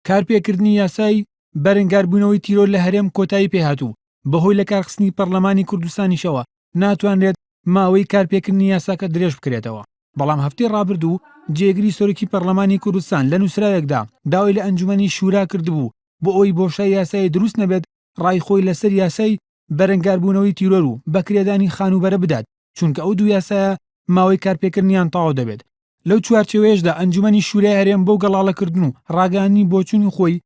کارپێکردنی یاسای بەرەنگاربوونەوەی تیرۆر لە هەرێم کۆتایی پێهاتوو بەهۆی لە کارخستنی پەرلەمانی کوردستانیشەوە ناتوانرێت ماوەی کارپێکردنی یاساکە درێژ بکرێتەوە. بەڵام هەفتەی ڕابردوو جێگری سۆرەکی پەرلەمانی کوردستان لە نووسراوێکدا داوای لە ئەنجومەنی شورا کردبوو بۆ ئەوی بۆشای یاسای دروست نەبێت ڕای خۆی لەسەر یاسای بەرەنگاربوونەوەی تیرۆر و بەکرێدانی خانوبەرە بدات، چونکە ئەو دوو یاسایە ماوەی کارپێکردنیان تەواو دەبێت. لەو چوارچێوەیەشدا ئەنجومەنی شورای هەرێم بەو گەڵاڵەکردن و ڕاگەیاندنی بۆچوونی خۆی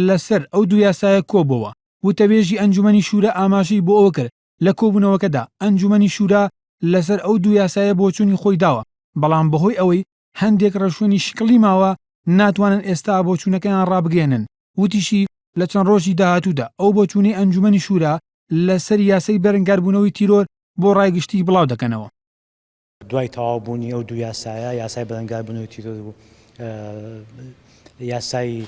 لەسەر ئەو دوو یاسایە کۆبووەوە. وتەبێژی ئەنجومەنی شورا ئاماژەی بۆ ئەوە کرد لە کۆبوونەوەکەدا ئەنجومەنی شورا لەسەر ئەو دوو یاسایە بۆچوونی خۆی داوە، بەڵام بەهۆی ئەوەی هەندێک ڕەشوێنی شکلی ماوە ناتوانن ئێستا بۆچوونەکەیان ڕابگەێنن. وتیشی لە چەند ڕۆژی داهاتوودا ئەو بۆچوونەی ئەنجومەنی شورا لەسەر یاسای بەرەنگاربوونەوەی تیرۆر بۆ ڕایگشتی بڵاو دەکەنەوە. دوای تەواوبوونی ئەو دوو یاسایە، یاسای بەرەنگاربوونەوەی تیرۆر و یاسای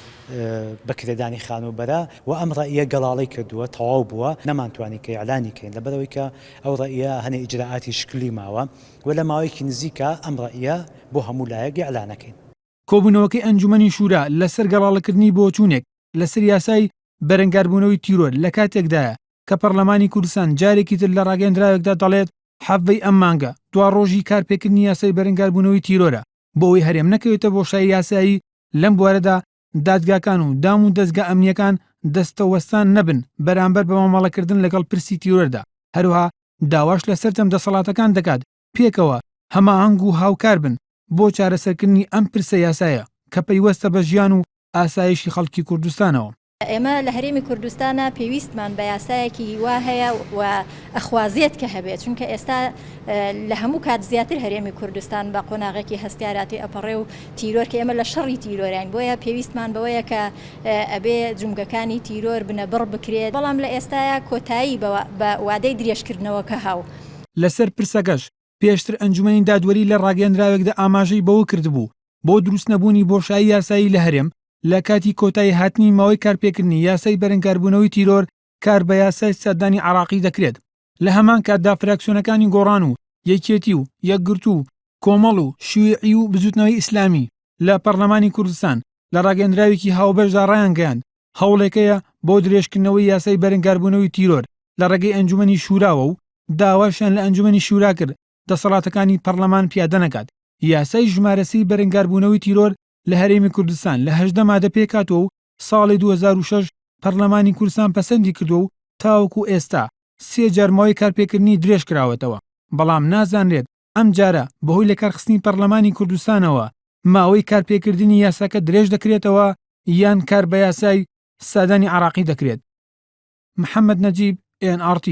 بەکرێدانی خانوبەرە و ئەم ڕائیە گەڵاڵی کردووە، تەواو بووە، نەمانتوانی کە ئیعلانی کەین لەبەرەوەی کە ئەو ڕائیە هەنێ ئیجراعاتی شکلی ماوە و لە ماوەیەکی نزیکە ئەم ڕائیە بۆ هەموو لایەک ئیعلانەکەین. کۆبوونەوەکەی ئەنجومەنی شورا لەسەر گەڵاڵەکردنی بۆچوونێک لەسەر یاسای بەرەنگاربوونەوەی تیرۆر لە کاتێکدایە کە پەرلەمانی کوردستان جارێکی تر لە ڕاگەیەندراوێکدا دەڵێت حەڤەی ئەم مانگە دوا ڕۆژی کارپێکردنی یاسای بەرەنگاربوونەوەی تیرۆرە بۆ ئەوەی هەرێم نەکەوێتە بۆشای یاسایی. لەم بوارەدا دادگاکان و دام و دەستگا ئەمنیەکان دەستەوەستان نەبن بەرامبەر بە مامەڵەکردن لەگەڵ پرسی تیرۆردا. هەروها داواش لەسەر دەسەڵاتەکان دەکات پێکەوە هەماهەنگ و هاوکار بن بۆ چارەسەرکردنی ئەم پرسە یاسایە کە پەیوەستە بە ژیان و ئاسایشی خەڵکی کوردستانەوە. ئێمە لە هەرێمی کوردستانە پێویستمان بە یاسایەکی وا هەیە و ئەخوازێت کە هەبێت، چونکە ئێستا لە هەموو کات زیاتر هەرێمی کوردستان بە قۆناغێکی هەستیاراتی ئەپەڕێ و تیرۆر کە ئێمە لە شەڕی تیرۆریان بۆیە پێویستمان بەوەیە کە ئەبێ جومگەکانی تیرۆر بنە بڕ بکرێت، بەڵام لە ئێستاە کۆتایی بە وادەی درێژکردنەوەکە هاو. لەسەر پرسەکەش پێشتر ئەنجومەنی دادوەری لە ڕاگەیەندراوێکدا ئاماژەی بەوە کردبوو بۆ دروست نەبوونی بۆشایی یاسایی لە هەرێم لە کاتی کۆتایی هاتنی ماوەی کارپێکردنی یاسای بەرەنگاربوونەوەی تیرۆر کار بە یاسای سەردانی عراقی دەکرێت. لە هەمان کاتدا فراکسیۆنەکانی گۆڕان و یەکێتی و یەکگرتو و کۆمەڵ و شیوعی و بزوتنەوەی ئیسلامی لە پەرلەمانی کوردستان لە ڕاگەیەندراوێکی هاوبەشدا ڕایانگەیاند هەوڵێکەیە بۆ درێژکردنەوەی یاسای بەرەنگاربوونەوەی تیرۆر لە ڕێگەی ئەنجومەنی شوراوە و داواشیان لە ئەنجومەنی شورا کرد دەسەڵاتەکانی پەرلەمان پیادە نەکات. یاسای ژمارەسی بەرەنگاربوونەوەی تیرۆر لە هەرێمی کوردستان لە 18 مادە پێکاتەوە و ساڵی 2006 پەرلەمانی کوردستان پەسەندی کردو و تاوەکو ئێستا 3 جار ماوەی کارپێکردنی درێژ کراوەتەوە. بەڵام نازانرێت ئەم جارە بەهۆی لە کارخستنی پەرلەمانی کوردستانەوە ماوەی کارپێکردنی یاساکە درێژ دەکرێتەوە یان کار بە یاسای سادانی عراقی دەکرێت. محەممەد نەجیب، NRT